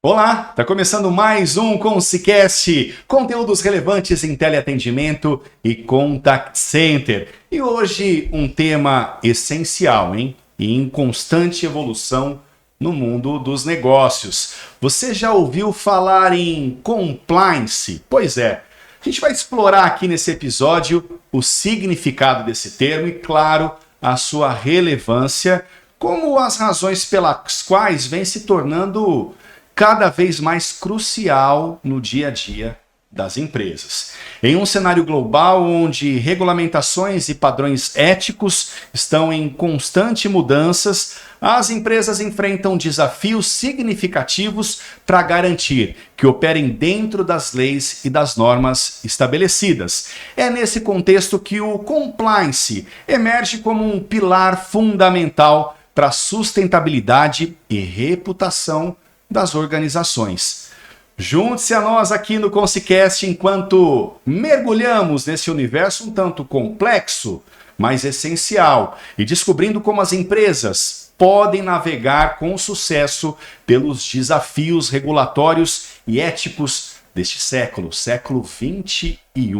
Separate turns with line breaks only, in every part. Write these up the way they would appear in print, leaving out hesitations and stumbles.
Olá, está começando mais um Consicast, conteúdos relevantes em teleatendimento e contact center. E hoje um tema essencial, hein? E em constante evolução no mundo dos negócios. Você já ouviu falar em compliance? Pois é, a gente vai explorar aqui nesse episódio o significado desse termo e, claro, a sua relevância, como as razões pelas quais vem se tornando cada vez mais crucial no dia a dia das empresas. Em um cenário global onde regulamentações e padrões éticos estão em constante mudanças, as empresas enfrentam desafios significativos para garantir que operem dentro das leis e das normas estabelecidas. É nesse contexto que o compliance emerge como um pilar fundamental para a sustentabilidade e reputação das organizações. Junte-se a nós aqui no Consicast enquanto mergulhamos nesse universo um tanto complexo, mas essencial, e descobrindo como as empresas podem navegar com sucesso pelos desafios regulatórios e éticos deste século XXI. E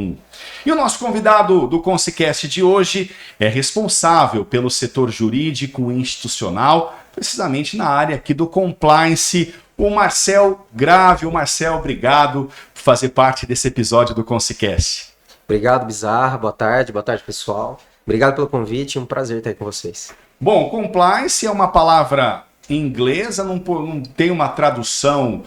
o nosso convidado do Consicast de hoje é responsável pelo setor jurídico e institucional, precisamente na área aqui do compliance, o Marcel Grave. Marcel, obrigado por fazer parte desse episódio do Consicast.
Obrigado, Bizarra. Boa tarde pessoal. Obrigado pelo convite, um prazer estar aí com vocês.
Bom, compliance é uma palavra inglesa, não tem uma tradução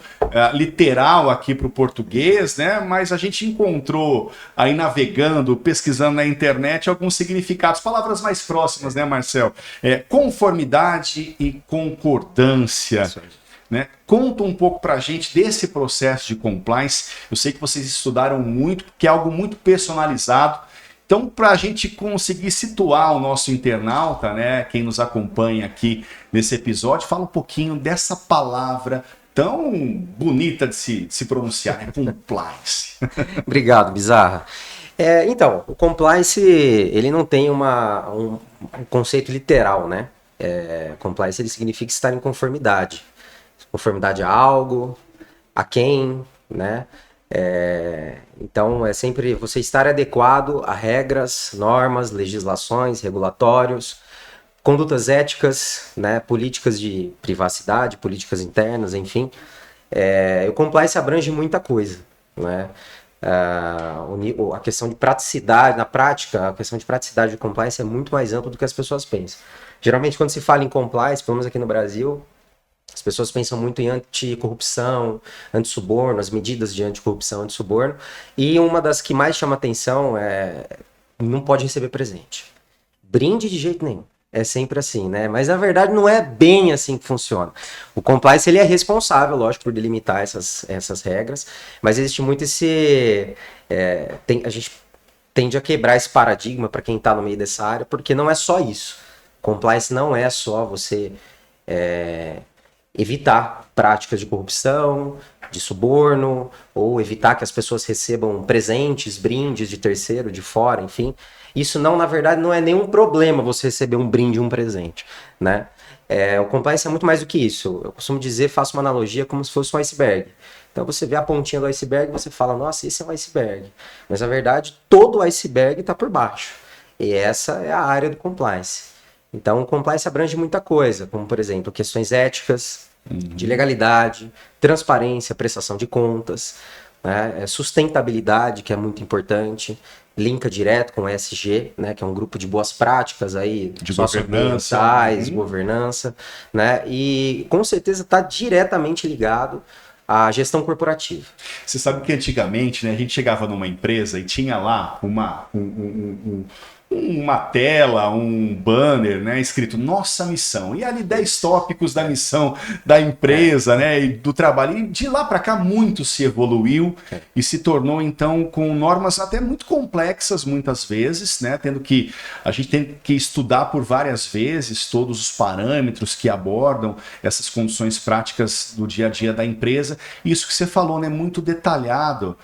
literal aqui para o português, né? Mas a gente encontrou aí navegando, pesquisando na internet alguns significados, palavras mais próximas, né, Marcel? Conformidade e concordância. Né? Conta um pouco para a gente desse processo de compliance. Eu sei que vocês estudaram muito, porque é algo muito personalizado. Então, para a gente conseguir situar o nosso internauta, né, quem nos acompanha aqui nesse episódio, fala um pouquinho dessa palavra tão bonita de se pronunciar, né? Compliance.
Obrigado, Bizarra. Então, o compliance, ele não tem um conceito literal, né? Compliance, ele significa estar em conformidade. Conformidade a algo, a quem, né? Então é sempre você estar adequado a regras, normas, legislações, regulatórios, condutas éticas, né? Políticas de privacidade, políticas internas, enfim. O compliance abrange muita coisa, né? A questão de praticidade, na prática, a questão de praticidade do compliance é muito mais ampla do que as pessoas pensam. Geralmente quando se fala em compliance, pelo menos aqui no Brasil, as pessoas pensam muito em anticorrupção, antissuborno, as medidas de anticorrupção, antissuborno. E uma das que mais chama atenção não pode receber presente. Brinde de jeito nenhum. É sempre assim, né? Mas na verdade não é bem assim que funciona. O compliance ele é responsável, lógico, por delimitar essas regras, mas existe muito a gente tende a quebrar esse paradigma para quem está no meio dessa área, porque não é só isso. Compliance não é só você evitar práticas de corrupção, de suborno, ou evitar que as pessoas recebam presentes, brindes de terceiro, de fora, enfim. Isso na verdade, não é nenhum problema você receber um brinde, um presente, né? O compliance é muito mais do que isso. Eu costumo dizer, faço uma analogia como se fosse um iceberg. Então você vê a pontinha do iceberg e você fala, nossa, esse é um iceberg. Mas na verdade, todo o iceberg está por baixo. E essa é a área do compliance. Então, o compliance abrange muita coisa, como, por exemplo, questões éticas, de legalidade, transparência, prestação de contas, né? Sustentabilidade, que é muito importante, linka direto com o ESG, né? Que é um grupo de boas práticas aí,
de governança,
governança, né? E com certeza está diretamente ligado à gestão corporativa.
Você sabe que antigamente, né, a gente chegava numa empresa e tinha lá uma tela, um banner, né, escrito nossa missão, e ali 10 tópicos da missão da empresa, né, e do trabalho, e de lá para cá muito se evoluiu e se tornou então com normas até muito complexas muitas vezes, né, a gente tem que estudar por várias vezes todos os parâmetros que abordam essas condições práticas do dia a dia da empresa. Isso que você falou, né, muito detalhado,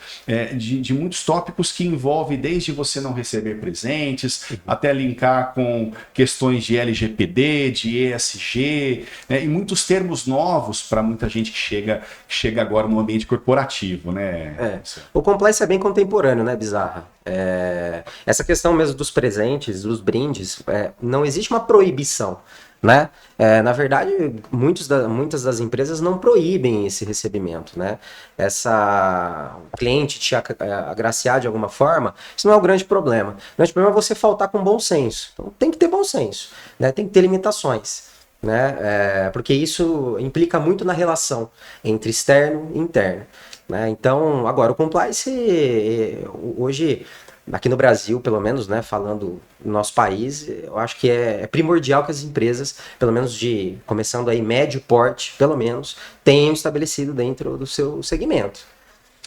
de muitos tópicos que envolvem desde você não receber presentes, vezes até linkar com questões de LGPD, de ESG, né, e muitos termos novos para muita gente que chega agora no ambiente corporativo, né?
O compliance é bem contemporâneo, né, Bizarra? Essa questão mesmo dos presentes, dos brindes, não existe uma proibição, né? Na verdade, muitas das empresas não proíbem esse recebimento, né? O cliente te agraciar de alguma forma, isso não é o grande problema. O grande problema é você faltar com bom senso. Então tem que ter bom senso, né? Tem que ter limitações, né? Porque isso implica muito na relação entre externo e interno, né? Então, agora, o compliance, hoje, aqui no Brasil, pelo menos, né, falando no nosso país, eu acho que é primordial que as empresas, pelo menos começando aí médio porte, pelo menos, tenham estabelecido dentro do seu segmento.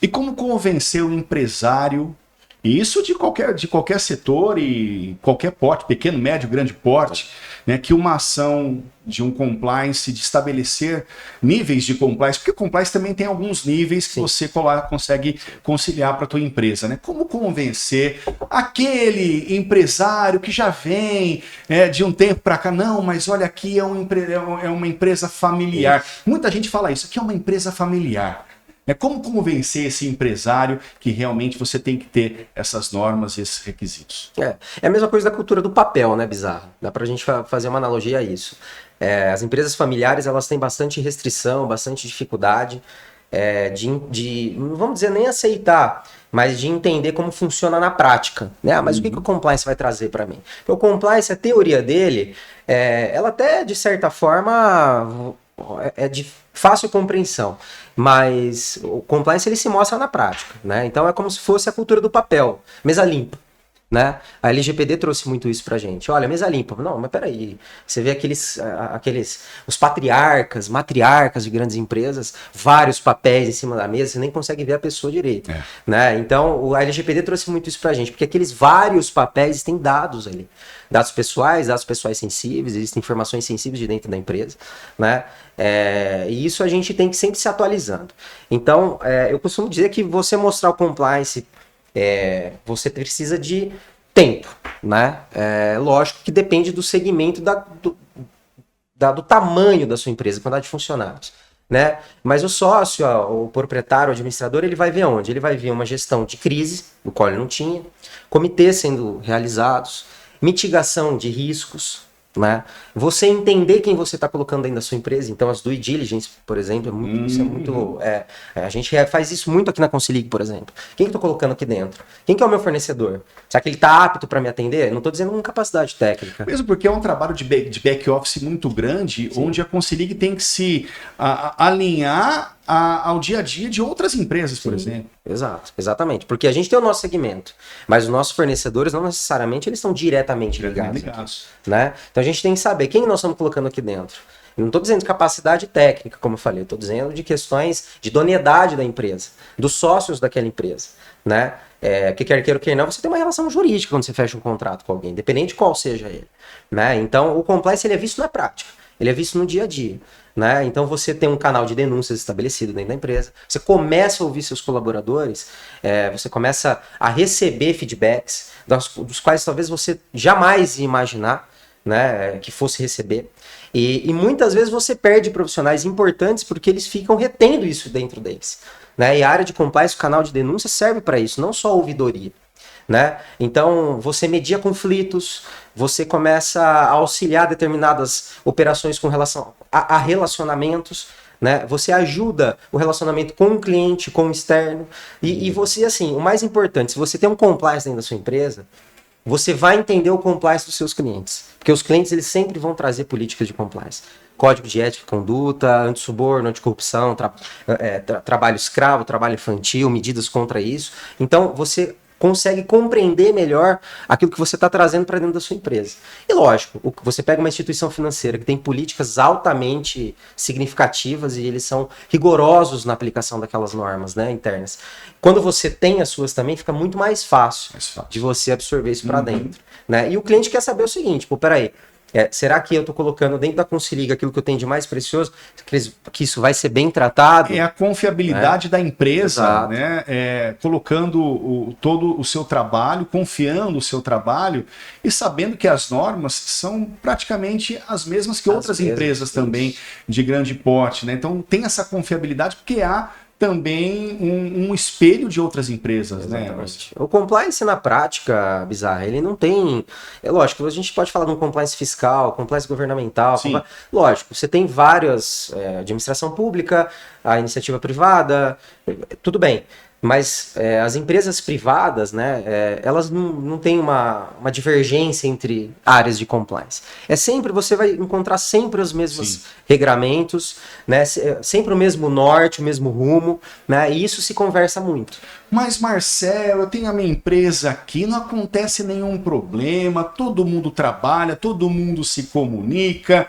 E como convencer o empresário, e isso de qualquer setor e qualquer porte, pequeno, médio, grande porte, né, que uma ação de um compliance, de estabelecer níveis de compliance, porque compliance também tem alguns níveis que você consegue conciliar para a tua empresa, né? Como convencer aquele empresário que já vem de um tempo para cá, não, mas olha, aqui é uma empresa familiar. Muita gente fala isso, aqui é uma empresa familiar. Como convencer esse empresário que realmente você tem que ter essas normas e esses requisitos?
É a mesma coisa da cultura do papel, né, Bizarro? Dá pra gente fazer uma analogia a isso. As empresas familiares, elas têm bastante restrição, bastante dificuldade não vamos dizer nem aceitar, mas de entender como funciona na prática, né? Mas o que o compliance vai trazer para mim? Porque o compliance, a teoria dele, ela até, de certa forma, é de fácil compreensão, mas o compliance ele se mostra na prática, né? Então é como se fosse a cultura do papel, mesa limpa, né? A LGPD trouxe muito isso pra gente. Olha, mesa limpa. Não, mas peraí. Você vê os patriarcas, matriarcas de grandes empresas, vários papéis em cima da mesa, você nem consegue ver a pessoa direito, né? Então a LGPD trouxe muito isso pra gente, porque aqueles vários papéis têm dados ali. Dados pessoais sensíveis, existem informações sensíveis de dentro da empresa, né? E isso a gente tem que sempre se atualizando. Então, eu costumo dizer que você mostrar o compliance, você precisa de tempo, né? Lógico que depende do segmento, do tamanho da sua empresa, quantidade de funcionários, né? Mas o sócio, o proprietário, o administrador, ele vai ver onde? Ele vai ver uma gestão de crise, do qual ele não tinha, comitês sendo realizados, mitigação de riscos, né? Você entender quem você está colocando dentro da sua empresa. Então, as due diligence, por exemplo, isso é muito... a gente faz isso muito aqui na Consilig, por exemplo. Quem que eu estou colocando aqui dentro? Quem que é o meu fornecedor? Será que ele está apto para me atender? Não estou dizendo com capacidade técnica.
Mesmo porque é um trabalho de back office muito grande, onde a Consilig tem que se alinhar ao dia a dia de outras empresas, por exemplo.
Exato, exatamente. Porque a gente tem o nosso segmento, mas os nossos fornecedores não necessariamente eles estão diretamente ligados. Aqui, né? Então a gente tem que saber quem nós estamos colocando aqui dentro. Eu não estou dizendo de capacidade técnica, como eu falei, eu estou dizendo de questões de idoneidade da empresa, dos sócios daquela empresa, né? Que quer queira ou quer não, você tem uma relação jurídica quando você fecha um contrato com alguém, independente de qual seja ele, né? Então o compliance ele é visto na prática, ele é visto no dia a dia, né? Então você tem um canal de denúncias estabelecido dentro da empresa, você começa a ouvir seus colaboradores, você começa a receber feedbacks dos quais talvez você jamais ia imaginar, né, que fosse receber. E muitas vezes você perde profissionais importantes porque eles ficam retendo isso dentro deles, né? E a área de compliance, o canal de denúncia serve para isso, não só a ouvidoria, né? Então você media conflitos, você começa a auxiliar determinadas operações com relação a relacionamentos, né? Você ajuda o relacionamento com o cliente, com o externo, e você, assim, o mais importante, se você tem um compliance dentro da sua empresa, você vai entender o compliance dos seus clientes. Porque os clientes eles sempre vão trazer políticas de compliance. Código de ética e conduta, antissuborno, anticorrupção, trabalho escravo, trabalho infantil, medidas contra isso. Então, você consegue compreender melhor aquilo que você está trazendo para dentro da sua empresa. E lógico, você pega uma instituição financeira que tem políticas altamente significativas e eles são rigorosos na aplicação daquelas normas, né, internas. Quando você tem as suas também, fica muito mais fácil de você absorver isso para dentro, né? E o cliente quer saber o seguinte, peraí, Será que eu estou colocando dentro da Consilig aquilo que eu tenho de mais precioso, que isso vai ser bem tratado?
É a confiabilidade da empresa,
Exato.
né? Colocando todo o seu trabalho, confiando o seu trabalho e sabendo que as normas são praticamente as mesmas que outras empresas também de grande porte, né? Então tem essa confiabilidade porque há também um espelho de outras empresas,
exatamente, né? O compliance na prática, Bizarra, ele não tem... É lógico, a gente pode falar de um compliance fiscal, compliance governamental, lógico, você tem várias, administração pública, a iniciativa privada, tudo bem. Mas as empresas privadas, né, elas não têm uma divergência entre áreas de compliance. Você vai encontrar sempre os mesmos regramentos, né, sempre o mesmo norte, o mesmo rumo, né, e isso se conversa muito.
Mas, Marcelo, eu tenho a minha empresa aqui, não acontece nenhum problema, todo mundo trabalha, todo mundo se comunica.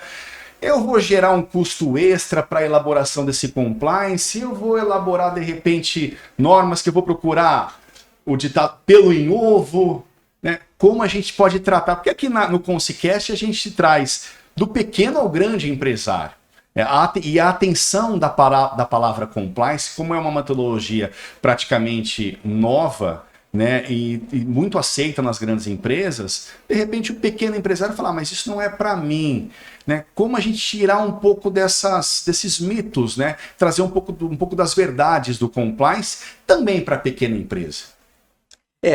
Eu vou gerar um custo extra para a elaboração desse compliance, eu vou elaborar, de repente, normas que eu vou procurar o ditado pelo em ovo, né? Como a gente pode tratar? Porque aqui no Consicast a gente traz do pequeno ao grande empresário. E a atenção da palavra compliance, como é uma metodologia praticamente nova, né, e muito aceita nas grandes empresas, de repente o pequeno empresário fala, mas isso não é para mim, né? Como a gente tirar um pouco desses mitos, né? Trazer um pouco das verdades do compliance também para a pequena empresa.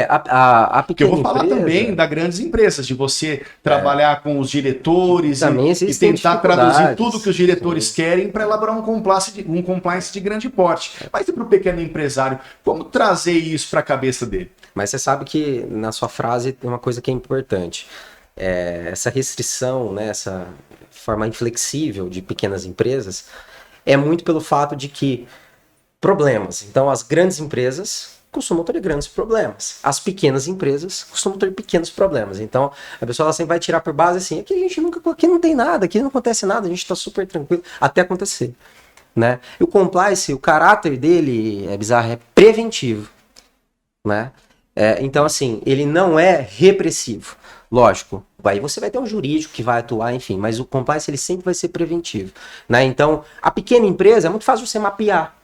A pequena
eu vou falar
empresa...
também das grandes empresas, de você trabalhar com os diretores
e
tentar traduzir tudo que os diretores querem para elaborar um compliance de grande porte. Mas e para o pequeno empresário, como trazer isso para a cabeça dele?
Mas você sabe que na sua frase tem uma coisa que é importante. Essa restrição, né, essa forma inflexível de pequenas empresas é muito pelo fato de que problemas. Então, as grandes empresas costumam ter grandes problemas. As pequenas empresas costumam ter pequenos problemas. Então, a pessoa ela sempre vai tirar por base assim, aqui não tem nada, aqui não acontece nada, a gente está super tranquilo, até acontecer. Né? E o compliance, o caráter dele é preventivo. Né? Então, assim, ele não é repressivo. Lógico, aí você vai ter um jurídico que vai atuar, enfim, mas o compliance ele sempre vai ser preventivo. Né? Então, a pequena empresa é muito fácil você mapear.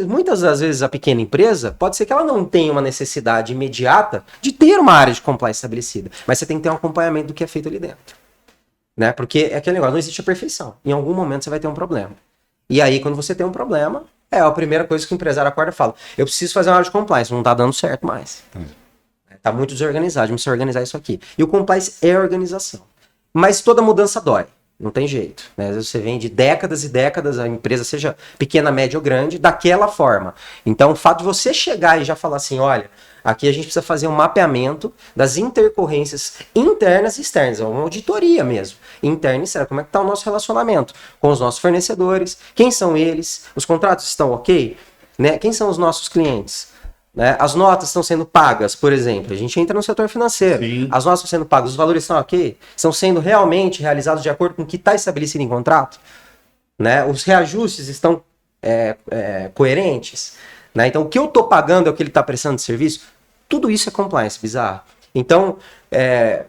Muitas das vezes a pequena empresa, pode ser que ela não tenha uma necessidade imediata de ter uma área de compliance estabelecida, mas você tem que ter um acompanhamento do que é feito ali dentro. Né? Porque é aquele negócio, não existe a perfeição. Em algum momento você vai ter um problema. E aí, quando você tem um problema, a primeira coisa que o empresário acorda e fala, eu preciso fazer uma área de compliance, não está dando certo mais. Está muito desorganizado, vamos organizar isso aqui. E o compliance é organização. Mas toda mudança dói. Não tem jeito. Né? Às vezes você vem de décadas e décadas, a empresa seja pequena, média ou grande, daquela forma. Então, o fato de você chegar e já falar assim, olha, aqui a gente precisa fazer um mapeamento das intercorrências internas e externas, uma auditoria mesmo. Interna e externa, como é que está o nosso relacionamento com os nossos fornecedores, quem são eles, os contratos estão ok? Né? Quem são os nossos clientes? Né? As notas estão sendo pagas, por exemplo. A gente entra no setor financeiro. Sim. As notas estão sendo pagas, os valores estão ok? Estão sendo realmente realizados de acordo com o que está estabelecido em contrato? Né? Os reajustes estão coerentes? Né? Então, o que eu estou pagando é o que ele está prestando de serviço? Tudo isso é compliance, bizarro. Então,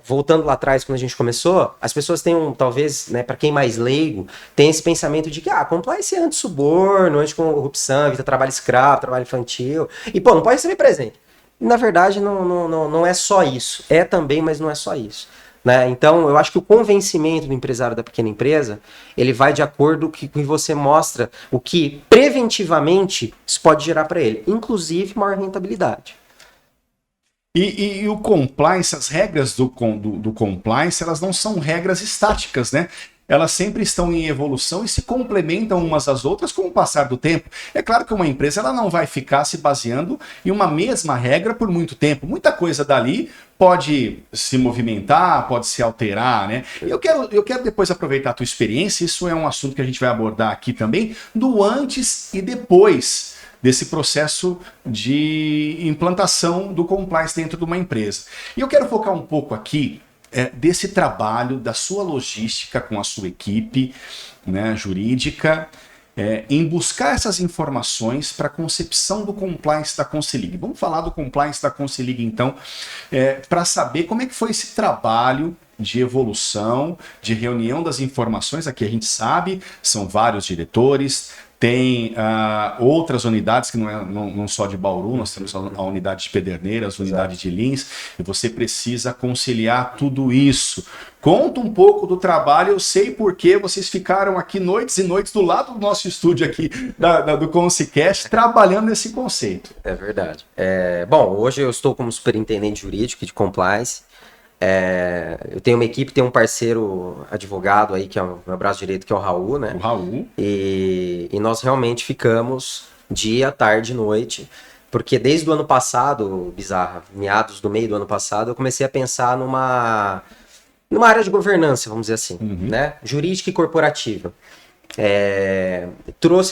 voltando lá atrás, quando a gente começou, as pessoas têm talvez, né, para quem mais leigo, tem esse pensamento de que compliance é anti-suborno, anti-corrupção, evita trabalho escravo, trabalho infantil, e não pode receber presente. E, na verdade, não é só isso. É também, mas não é só isso. Né? Então, eu acho que o convencimento do empresário da pequena empresa, ele vai de acordo com o que você mostra, o que preventivamente isso pode gerar para ele, inclusive maior rentabilidade.
E o compliance, as regras do compliance, elas não são regras estáticas, né? Elas sempre estão em evolução e se complementam umas às outras com o passar do tempo. É claro que uma empresa ela não vai ficar se baseando em uma mesma regra por muito tempo. Muita coisa dali pode se movimentar, pode se alterar, né? Eu quero depois aproveitar a tua experiência, isso é um assunto que a gente vai abordar aqui também, do antes e depois desse processo de implantação do compliance dentro de uma empresa. E eu quero focar um pouco aqui desse trabalho, da sua logística com a sua equipe, né, jurídica, em buscar essas informações para a concepção do compliance da Consilig. Vamos falar do compliance da Consilig, então, para saber como é que foi esse trabalho de evolução, de reunião das informações. Aqui a gente sabe, são vários diretores, tem outras unidades que não só de Bauru, nós temos a unidade de Pederneiras, a unidade de Lins, e você precisa conciliar tudo isso. Conta um pouco do trabalho, eu sei porque vocês ficaram aqui noites e noites do lado do nosso estúdio aqui, do Consicast, trabalhando nesse conceito.
É verdade. Bom, hoje eu estou como superintendente jurídico de compliance. Eu tenho uma equipe, tenho um parceiro advogado aí, que é o meu braço direito, que é o Raul, né?
O Raul.
E nós realmente ficamos dia, tarde, noite, porque desde o ano passado, Bizarra, meados do meio do ano passado, eu comecei a pensar numa área de governança, vamos dizer assim, né? Jurídica e corporativa.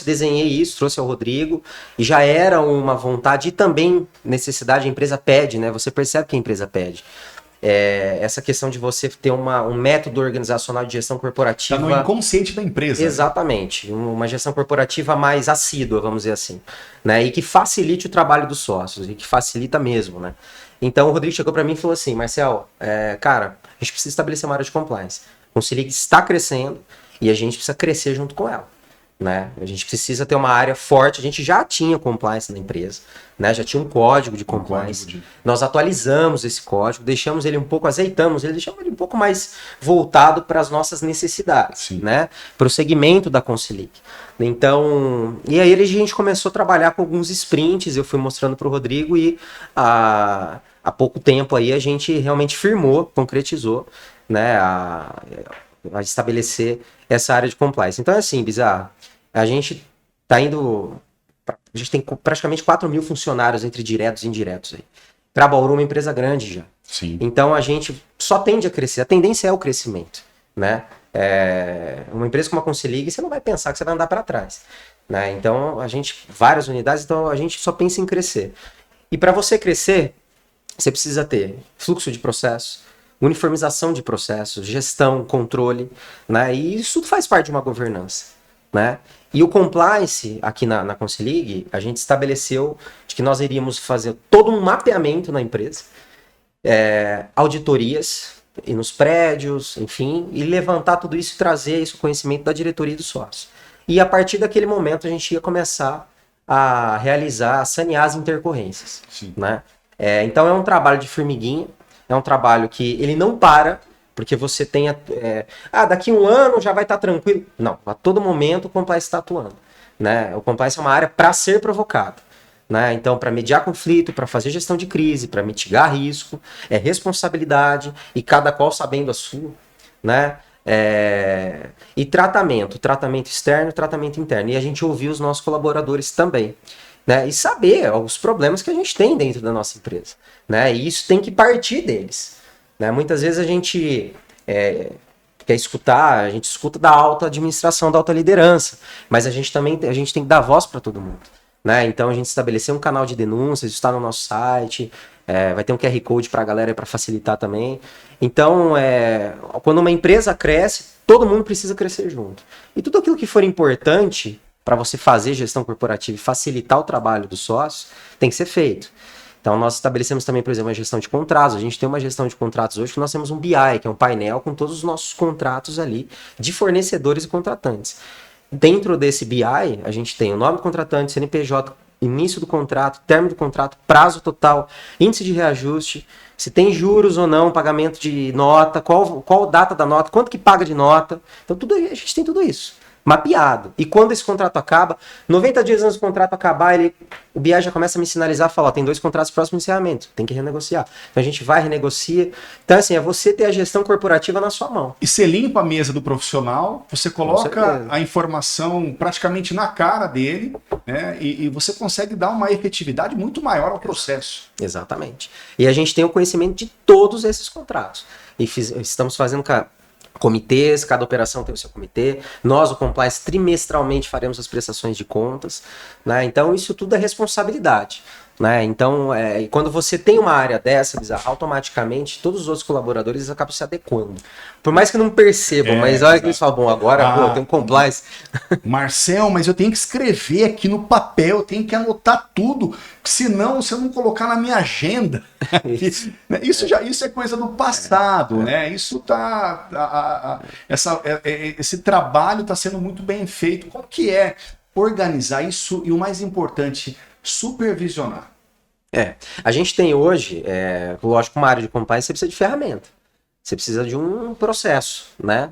Desenhei isso, trouxe ao Rodrigo, e já era uma vontade e também necessidade, a empresa pede, né? Você percebe que a empresa pede. Essa questão de você ter um método organizacional de gestão corporativa...
Está no inconsciente da empresa.
Exatamente. Uma gestão corporativa mais assídua, vamos dizer assim. Né? E que facilite o trabalho dos sócios, e que facilita mesmo, né? Então o Rodrigo chegou para mim e falou assim, Marcel, cara, a gente precisa estabelecer uma área de compliance. A Concilic está crescendo e a gente precisa crescer junto com ela. Né? A gente precisa ter uma área forte. A gente já tinha compliance na empresa, né? Já tinha um código de compliance. Nós atualizamos esse código, deixamos ele deixamos ele um pouco mais voltado para as nossas necessidades, né? Para o segmento da Concilic. Então, e aí a gente começou a trabalhar com alguns sprints, eu fui mostrando para o Rodrigo e há pouco tempo aí a gente realmente firmou, concretizou, né? A estabelecer essa área de compliance. Então é assim, Bizarro, a gente tem praticamente 4 mil funcionários entre diretos e indiretos aí. Para Bauru, uma empresa grande já.
Sim.
Então a gente só tende a crescer, a tendência é o crescimento, né? Uma empresa como a Concilic, você não vai pensar que você vai andar para trás, né? Então várias unidades, então a gente só pensa em crescer. E para você crescer, você precisa ter fluxo de processo, uniformização de processos, gestão, controle, né? E isso tudo faz parte de uma governança, né? E o compliance aqui na Concilic, a gente estabeleceu de que nós iríamos fazer todo um mapeamento na empresa, auditorias e nos prédios, enfim, e levantar tudo isso e trazer isso ao conhecimento da diretoria e dos sócios. E a partir daquele momento a gente ia começar a sanear as intercorrências, né? Então é um trabalho de formiguinha. É um trabalho que ele não para, porque você tem... daqui um ano já vai estar tranquilo. Não, a todo momento o compliance está atuando. Né? O compliance é uma área para ser provocado. Né? Então, para mediar conflito, para fazer gestão de crise, para mitigar risco, é responsabilidade, e cada qual sabendo a sua. Né? E tratamento externo, tratamento interno. E a gente ouviu os nossos colaboradores também. Né, e saber os problemas que a gente tem dentro da nossa empresa. Né, e isso tem que partir deles. Né, muitas vezes a gente quer escutar, a gente escuta da alta administração, da alta liderança, mas a gente tem que dar voz para todo mundo. Né, então a gente estabeleceu um canal de denúncias, isso está no nosso site, vai ter um QR Code para a galera para facilitar também. Então, quando uma empresa cresce, todo mundo precisa crescer junto. E tudo aquilo que for importante para você fazer gestão corporativa e facilitar o trabalho dos sócios, tem que ser feito. Então, nós estabelecemos também, por exemplo, a gestão de contratos. A gente tem uma gestão de contratos hoje que nós temos um BI, que é um painel com todos os nossos contratos ali, de fornecedores e contratantes. Dentro desse BI, a gente tem o nome do contratante, CNPJ, início do contrato, término do contrato, prazo total, índice de reajuste, se tem juros ou não, pagamento de nota, qual data da nota, quanto que paga de nota. Então, a gente tem tudo isso mapeado. E quando esse contrato acaba, 90 dias antes do contrato acabar, o BI já começa a me sinalizar, fala, tem 2 contratos próximo encerramento, tem que renegociar. Então a gente vai, renegocia. Então assim, é você ter a gestão corporativa na sua mão.
E você limpa a mesa do profissional, você coloca a informação praticamente na cara dele, né? E você consegue dar uma efetividade muito maior ao processo.
Exatamente. E a gente tem o conhecimento de todos esses contratos. E estamos fazendo comitês, cada operação tem o seu comitê. Nós, o compliance, trimestralmente faremos as prestações de contas. Né? Então, isso tudo é responsabilidade. Né? Então, quando você tem uma área dessa, automaticamente todos os outros colaboradores acabam se adequando. Por mais que não percebam, mas olha que eles falam, bom, agora pô, tem um compliance.
Marcel, mas eu tenho que escrever aqui no papel, eu tenho que anotar tudo, senão se eu não colocar na minha agenda. Isso é coisa do passado, né? Isso esse trabalho está sendo muito bem feito. Como que é organizar isso e o mais importante, supervisionar?
A gente tem hoje, lógico, uma área de compliance, você precisa de ferramenta. Você precisa de um processo, né?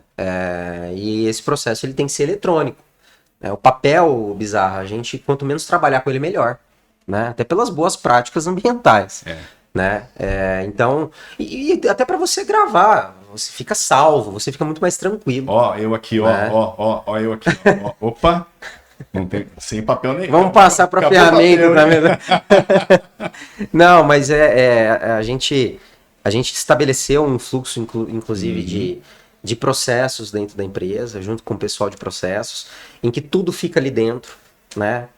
E esse processo ele tem que ser eletrônico. O papel, Bizarra, a gente, quanto menos trabalhar com ele, melhor. Né? Até pelas boas práticas ambientais. Né? Então, e até para você gravar, você fica salvo, você fica muito mais tranquilo.
Ó, eu aqui, ó, eu aqui, ó. Opa! Não tem, sem papel nenhum.
Vamos passar para a ferramenta também. Não, mas a gente estabeleceu um fluxo, inclusive, de processos dentro da empresa, junto com o pessoal de processos, em que tudo fica ali dentro. Né?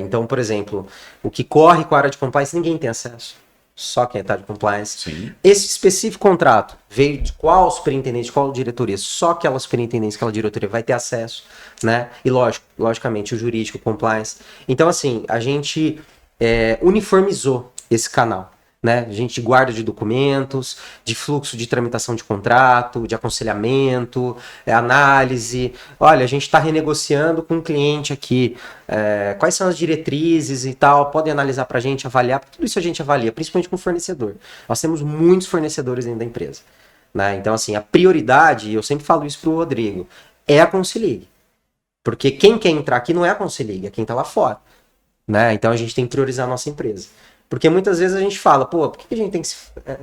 Então, por exemplo, o que corre com a área de compliance, ninguém tem acesso. Só quem está de compliance.
Sim.
Esse específico contrato veio de qual superintendente, qual diretoria? Só aquela superintendência, aquela diretoria vai ter acesso, né? E logicamente o jurídico, o compliance. Então, assim, a gente uniformizou esse canal. Né? A gente guarda de documentos, de fluxo de tramitação de contrato, de aconselhamento, análise. Olha, a gente está renegociando com um cliente aqui, quais são as diretrizes e tal, podem analisar para a gente, avaliar, tudo isso a gente avalia, principalmente com o fornecedor. Nós temos muitos fornecedores dentro da empresa. Né? Então, assim, a prioridade, eu sempre falo isso para o Rodrigo, é a Consilig. Porque quem quer entrar aqui não é a Consilig, é quem está lá fora. Né? Então, a gente tem que priorizar a nossa empresa. Porque muitas vezes a gente fala, pô, por que a gente tem que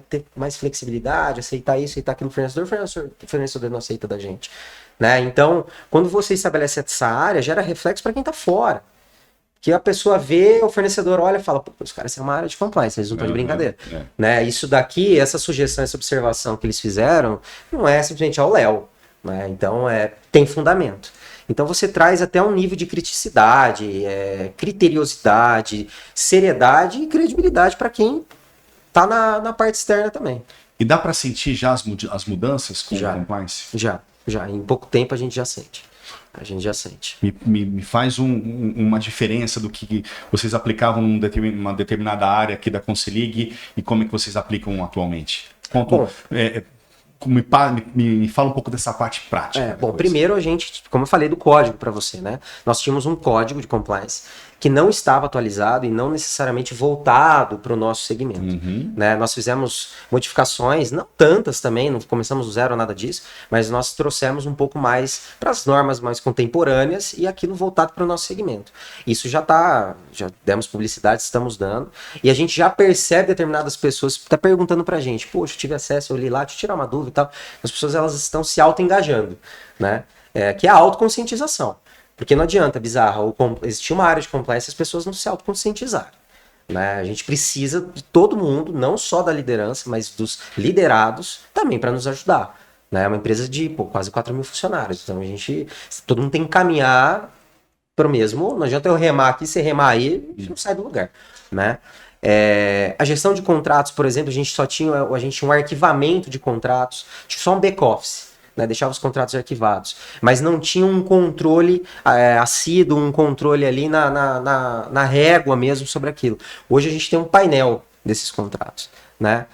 ter mais flexibilidade, aceitar isso, aceitar aquilo o fornecedor não aceita da gente. Né? Então, quando você estabelece essa área, gera reflexo para quem está fora. Que a pessoa vê, o fornecedor olha e fala, pô, os caras são uma área de compliance, eles não estão de brincadeira. Né? Isso daqui, essa sugestão, essa observação que eles fizeram, não é simplesmente ao léu. Né? Então, tem fundamento. Então você traz até um nível de criticidade, criteriosidade, seriedade e credibilidade para quem está na parte externa também.
E dá para sentir já as mudanças com o compliance? Já.
Em pouco tempo a gente já sente. A gente já sente.
Me faz uma diferença do que vocês aplicavam numa determinada área aqui da Consilig e como é que vocês aplicam atualmente? Me fala um pouco dessa parte prática.
Primeiro a gente, como eu falei do código para você, né? Nós tínhamos um código de compliance que não estava atualizado e não necessariamente voltado para o nosso segmento. Né? Nós fizemos modificações, não tantas também, não começamos do zero, nada disso, mas nós trouxemos um pouco mais para as normas mais contemporâneas e aquilo voltado para o nosso segmento. Isso já demos publicidade, estamos dando, e a gente já percebe determinadas pessoas que estão perguntando para a gente, poxa, eu tive acesso, eu li lá, deixa eu tirar uma dúvida e tal. As pessoas elas estão se auto-engajando, né? Que é a autoconscientização. Porque não adianta, Bizarra, existir uma área de compliance, as pessoas não se autoconscientizaram. Né? A gente precisa de todo mundo, não só da liderança, mas dos liderados também para nos ajudar. Né? É uma empresa de quase 4 mil funcionários. Então todo mundo tem que caminhar para o mesmo. Não adianta eu remar aqui, você remar aí, a gente não sai do lugar. Né? A gestão de contratos, por exemplo, a gente tinha um arquivamento de contratos, tinha só um back-office. Né, deixava os contratos arquivados, mas não tinha um controle assíduo, um controle ali na régua mesmo sobre aquilo. Hoje a gente tem um painel desses contratos. Né?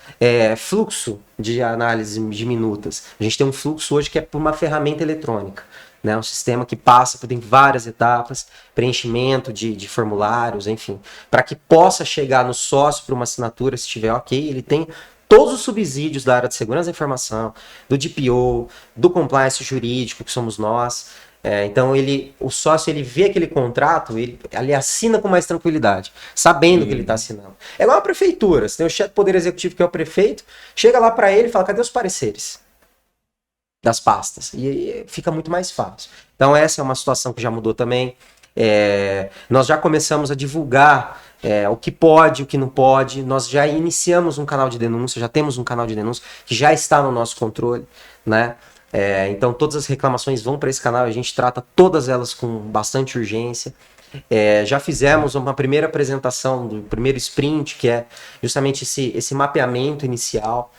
Fluxo de análise de minutas. A gente tem um fluxo hoje que é por uma ferramenta eletrônica. Né? Um sistema que passa por várias etapas, preenchimento de formulários, enfim, para que possa chegar no sócio para uma assinatura, se estiver ok, ele tem todos os subsídios da área de segurança da informação, do DPO, do compliance jurídico, que somos nós. Então, o sócio ele vê aquele contrato, ele assina com mais tranquilidade, sabendo que ele está assinando. É igual a prefeitura, você tem o chefe do Poder Executivo, que é o prefeito, chega lá para ele e fala, cadê os pareceres das pastas? E aí fica muito mais fácil. Então, essa é uma situação que já mudou também. Nós já começamos a divulgar o que pode, o que não pode. Nós já iniciamos um canal de denúncia, já temos um canal de denúncia que já está no nosso controle, né? Então todas as reclamações vão para esse canal, a gente trata todas elas com bastante urgência. Já fizemos uma primeira apresentação do primeiro sprint, que é justamente esse mapeamento inicial.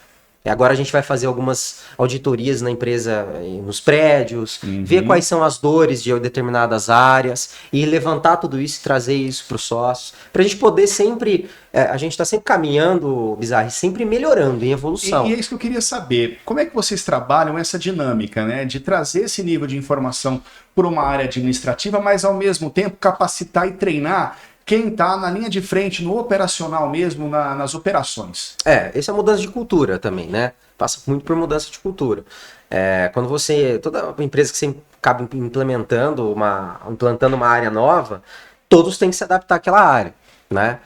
Agora a gente vai fazer algumas auditorias na empresa, nos prédios, ver quais são as dores de determinadas áreas e levantar tudo isso e trazer isso para os sócios, para a gente poder sempre, a gente está sempre caminhando, Bizarro, sempre melhorando em evolução.
E é isso que eu queria saber, como é que vocês trabalham essa dinâmica, né, de trazer esse nível de informação para uma área administrativa, mas ao mesmo tempo capacitar e treinar quem está na linha de frente, no operacional mesmo, nas operações.
Essa é a mudança de cultura também, né? Passa muito por mudança de cultura. Quando toda empresa que você acaba implantando uma área nova, todos têm que se adaptar àquela área, né?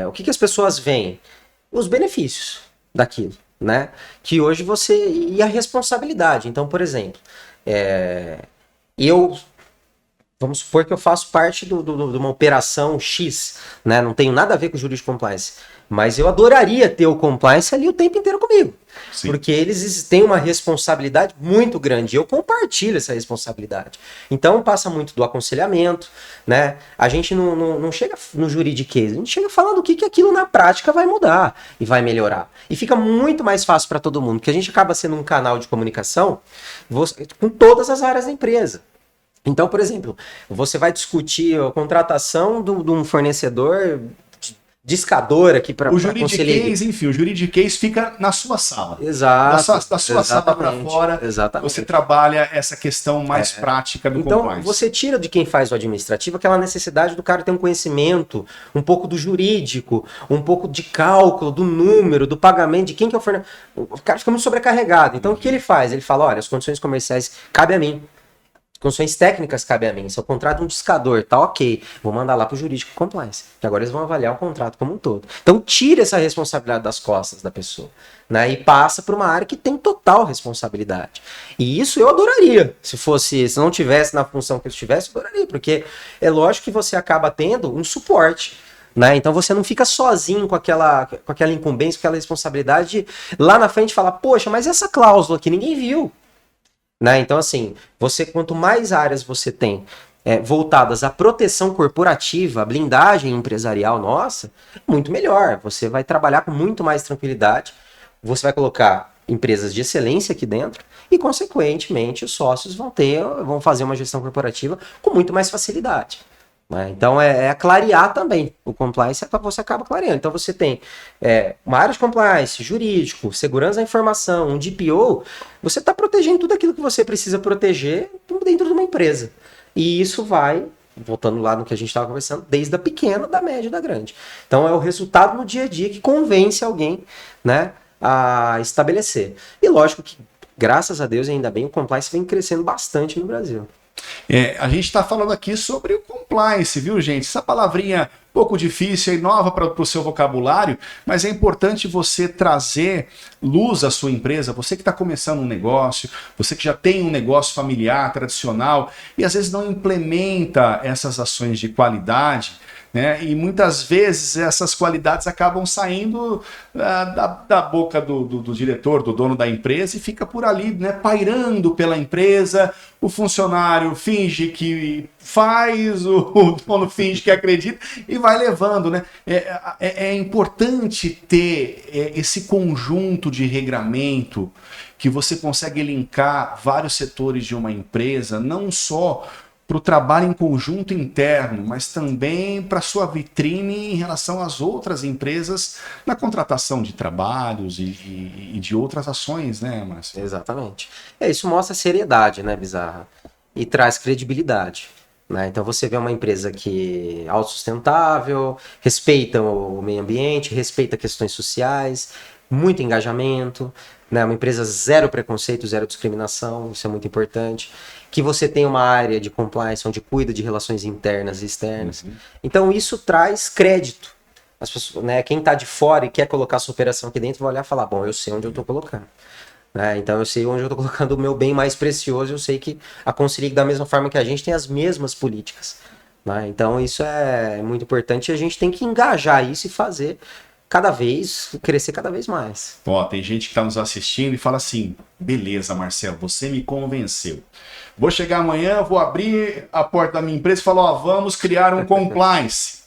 O que as pessoas veem? Os benefícios daquilo, né? Que hoje e a responsabilidade. Então, por exemplo, vamos supor que eu faço parte de uma operação X, né? Não tenho nada a ver com o jurídico compliance, mas eu adoraria ter o compliance ali o tempo inteiro comigo. Sim. Porque eles têm uma responsabilidade muito grande. Eu compartilho essa responsabilidade. Então passa muito do aconselhamento, né? A gente não chega no juridiquês, a gente chega falando o que aquilo na prática vai mudar e vai melhorar. E fica muito mais fácil para todo mundo, porque a gente acaba sendo um canal de comunicação com todas as áreas da empresa. Então, por exemplo, você vai discutir a contratação de um fornecedor discador aqui para
o juridiquês, enfim, o juridiquês fica na sua sala.
Exato.
Da sua sala para fora, você trabalha essa questão mais prática do compliance.
Então, você tira de quem faz o administrativo aquela necessidade do cara ter um conhecimento, um pouco do jurídico, um pouco de cálculo, do número, do pagamento, de quem que é o fornecedor. O cara fica muito sobrecarregado. Então, o que ele faz? Ele fala, olha, as condições comerciais cabem a mim. Condições técnicas cabe a mim. Se eu contrato um discador, tá ok. Vou mandar lá pro jurídico compliance. Que agora eles vão avaliar o contrato como um todo. Então tira essa responsabilidade das costas da pessoa, né? E passa para uma área que tem total responsabilidade. E isso eu adoraria. Se não tivesse na função que eu estivesse, eu adoraria. Porque é lógico que você acaba tendo um suporte. Né? Então você não fica sozinho com aquela incumbência, com aquela responsabilidade de lá na frente falar, poxa, mas essa cláusula aqui ninguém viu. Né? Então, assim, quanto mais áreas você tem voltadas à proteção corporativa, à blindagem empresarial nossa, muito melhor. Você vai trabalhar com muito mais tranquilidade, você vai colocar empresas de excelência aqui dentro e, consequentemente, os sócios vão fazer uma gestão corporativa com muito mais facilidade. Né? Então, clarear também. O compliance você acaba clareando. Então, você tem uma área de compliance, jurídico, segurança da informação, um DPO, você está protegendo tudo aquilo que você precisa proteger dentro de uma empresa. E isso vai, voltando lá no que a gente estava conversando, desde a pequena, da média e da grande. Então, é o resultado no dia a dia que convence alguém, né, a estabelecer. E lógico que, graças a Deus, e ainda bem, o compliance vem crescendo bastante no Brasil.
A gente está falando aqui sobre o compliance, viu, gente? Essa palavrinha um pouco difícil e nova para o seu vocabulário, mas é importante você trazer luz à sua empresa, você que está começando um negócio, você que já tem um negócio familiar, tradicional, e às vezes não implementa essas ações de qualidade, né? E muitas vezes essas qualidades acabam saindo da boca do diretor, do dono da empresa, e fica por ali, né, pairando pela empresa. O funcionário finge que faz, o dono finge que acredita e vai levando, né? É importante ter esse conjunto de regramento que você consegue linkar vários setores de uma empresa, não só para o trabalho em conjunto interno, mas também para sua vitrine em relação às outras empresas na contratação de trabalhos e de outras ações, né, Márcio?
Exatamente. Isso mostra seriedade, né, Bizarra? E traz credibilidade. Né? Então você vê uma empresa que é autossustentável, respeita o meio ambiente, respeita questões sociais, muito engajamento, né? Uma empresa zero preconceito, zero discriminação, isso é muito importante. Que você tem uma área de compliance onde cuida de relações internas e externas. Então isso traz crédito. As pessoas, né, quem está de fora e quer colocar sua operação aqui dentro vai olhar e falar, bom, eu sei onde eu estou colocando. Né? Então eu sei onde eu estou colocando o meu bem mais precioso, eu sei que a Consilig, da mesma forma que a gente, tem as mesmas políticas. Né? Então isso é muito importante e a gente tem que engajar isso e fazer crescer cada vez mais.
Ó, tem gente que está nos assistindo e fala assim, beleza, Marcelo, você me convenceu. Vou chegar amanhã, vou abrir a porta da minha empresa e falar, ó, vamos criar um compliance.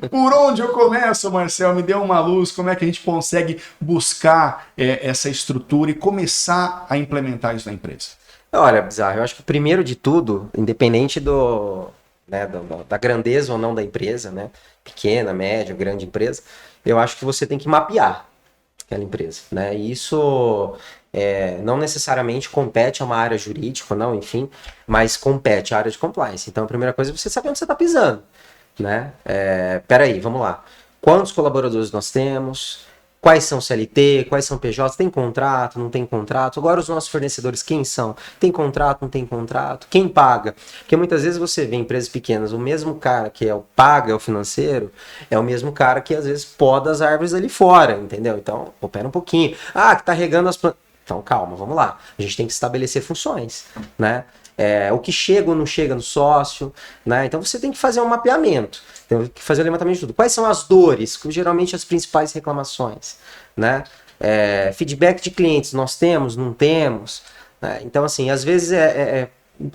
Por onde eu começo, Marcelo? Me dê uma luz, como é que a gente consegue buscar essa estrutura e começar a implementar isso na empresa?
Olha, Bizarro, eu acho que primeiro de tudo, independente da grandeza ou não da empresa, né? Pequena, média, grande empresa, eu acho que você tem que mapear aquela empresa, né? E isso não necessariamente compete a uma área jurídica, não, enfim, mas compete à área de compliance. Então, a primeira coisa é você saber onde você está pisando, né? Peraí, vamos lá. Quantos colaboradores nós temos? Quais são CLT? Quais são PJ? Tem contrato? Não tem contrato? Agora os nossos fornecedores, quem são? Tem contrato? Não tem contrato? Quem paga? Porque muitas vezes você vê em empresas pequenas, o mesmo cara que paga o financeiro, é o mesmo cara que às vezes poda as árvores ali fora, entendeu? Então, pera um pouquinho. Ah, que tá regando as plantas. Então, calma, vamos lá. A gente tem que estabelecer funções, né? O que chega ou não chega no sócio, né? Então você tem que fazer um mapeamento, tem que fazer o levantamento de tudo. Quais são as dores, geralmente as principais reclamações, né? Feedback de clientes, nós temos, não temos, né? Então, assim, às vezes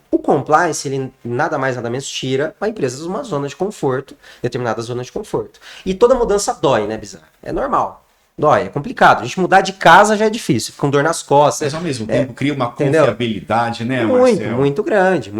o compliance, ele nada mais nada menos tira a empresa de uma zona de conforto, determinada zona de conforto. E toda mudança dói, né, Bizarro? É normal. Dói, é complicado. A gente mudar de casa já é difícil, fica com dor nas costas.
Mas ao mesmo tempo cria uma
entendeu?
confiabilidade, né,
Muito,
Marcelo?
muito grande.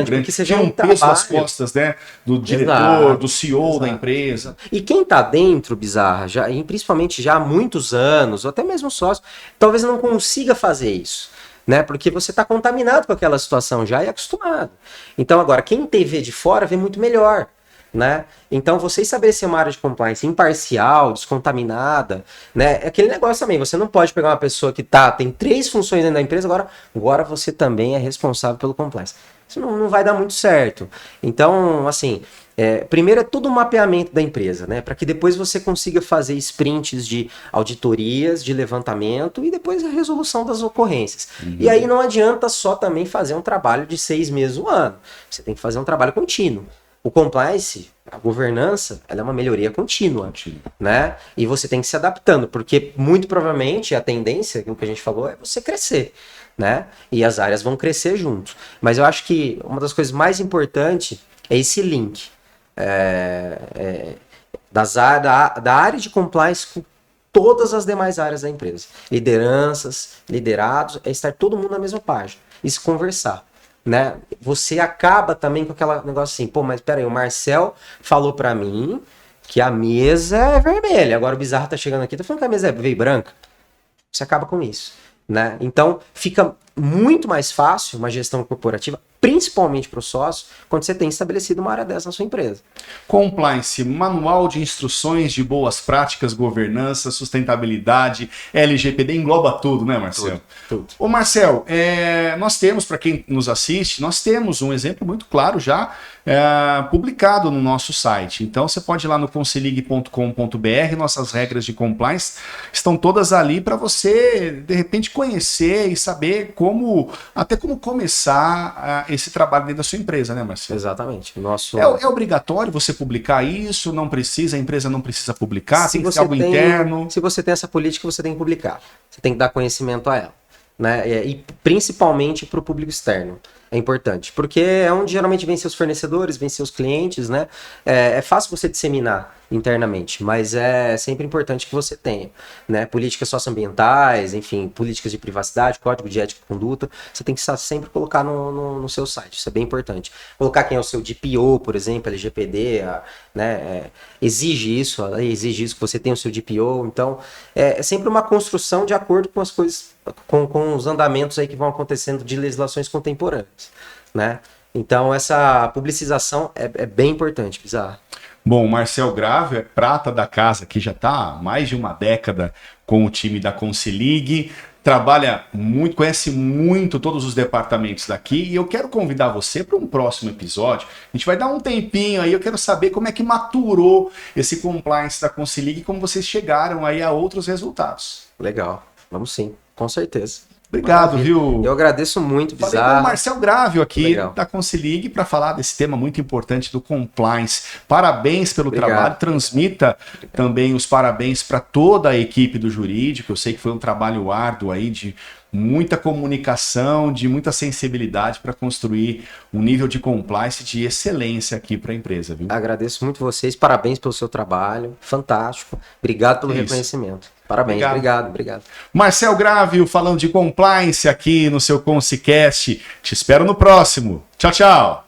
Porque você já
um peso nas costas, né, do diretor,
exato,
do CEO
exato,
da empresa.
E quem tá dentro, Bizarra, e principalmente já há muitos anos, ou até mesmo sócio, talvez não consiga fazer isso. Né? Porque você está contaminado com aquela situação já e acostumado. Então agora, quem vê de fora vê muito melhor. Né? Então você estabelecer uma área de compliance imparcial, descontaminada, né? É aquele negócio também, você não pode pegar uma pessoa que tem 3 funções dentro da empresa, agora você também é responsável pelo compliance. Isso não vai dar muito certo. Então, assim, primeiro é todo o mapeamento da empresa, né? Para que depois você consiga fazer sprints de auditorias, de levantamento e depois a resolução das ocorrências. Uhum. E aí não adianta só também fazer um trabalho de 6 meses, 1 ano. Você tem que fazer um trabalho contínuo. O compliance, a governança, ela é uma melhoria contínua, né? E você tem que se adaptando, porque muito provavelmente a tendência, o que a gente falou, é você crescer, né? E as áreas vão crescer junto. Mas eu acho que uma das coisas mais importantes é esse link da área de compliance com todas as demais áreas da empresa. Lideranças, liderados, é estar todo mundo na mesma página e se conversar. Né? Você acaba também com aquele negócio assim, pô, mas peraí, o Marcel falou pra mim que a mesa é vermelha, agora o Bizarro tá chegando aqui, tá falando que a mesa veio branca. Você acaba com isso, né? Então fica muito mais fácil uma gestão corporativa, principalmente para o sócio, quando você tem estabelecido uma área dessa na sua empresa.
Compliance, manual de instruções de boas práticas, governança, sustentabilidade, LGPD, engloba tudo, né, Marcelo?
Tudo.
Ô, Marcelo, nós temos, para quem nos assiste, nós temos um exemplo muito claro já publicado no nosso site. Então, você pode ir lá no consilig.com.br, nossas regras de compliance estão todas ali para você, de repente, conhecer e saber como começar esse trabalho dentro da sua empresa, né, Marcelo?
Exatamente.
É obrigatório você publicar isso? Não precisa? A empresa não precisa publicar? Tem que ser algo interno?
Se você tem essa política, você tem que publicar. Você tem que dar conhecimento a ela. Né? E principalmente para o público externo. É importante. Porque é onde geralmente vem seus fornecedores, vem seus clientes, né? É fácil você disseminar internamente, mas é sempre importante que você tenha, né? Políticas socioambientais, enfim, políticas de privacidade, código de ética e conduta, você tem que sempre colocar no seu site, isso é bem importante. Colocar quem é o seu DPO, por exemplo, LGPD, né? Exige isso que você tenha o seu DPO, então é sempre uma construção de acordo com as coisas, com os andamentos aí que vão acontecendo de legislações contemporâneas, né? Então essa publicização é bem importante, Bizarro.
Bom, o Marcel Grave é prata da casa, que já está há mais de uma década com o time da Consilig, trabalha muito, conhece muito todos os departamentos daqui, e eu quero convidar você para um próximo episódio. A gente vai dar um tempinho aí, eu quero saber como é que maturou esse compliance da Consilig e como vocês chegaram aí a outros resultados.
Legal, vamos sim, com certeza.
Obrigado,
Maravilha.
viu?
Eu agradeço muito,
Falei com o
Bizarra.
Marcel Grávio aqui
Legal.
da Consilig para falar desse tema muito importante do compliance. Parabéns pelo
Obrigado.
trabalho. Transmita também os parabéns para toda a equipe do jurídico. Eu sei que foi um trabalho árduo aí de muita comunicação, de muita sensibilidade para construir um nível de compliance de excelência aqui para a empresa, viu?
Agradeço muito vocês, parabéns pelo seu trabalho, fantástico. Obrigado pelo reconhecimento. Parabéns, obrigado.
Marcel Grávio falando de compliance aqui no seu Consicast. Te espero no próximo. Tchau, tchau.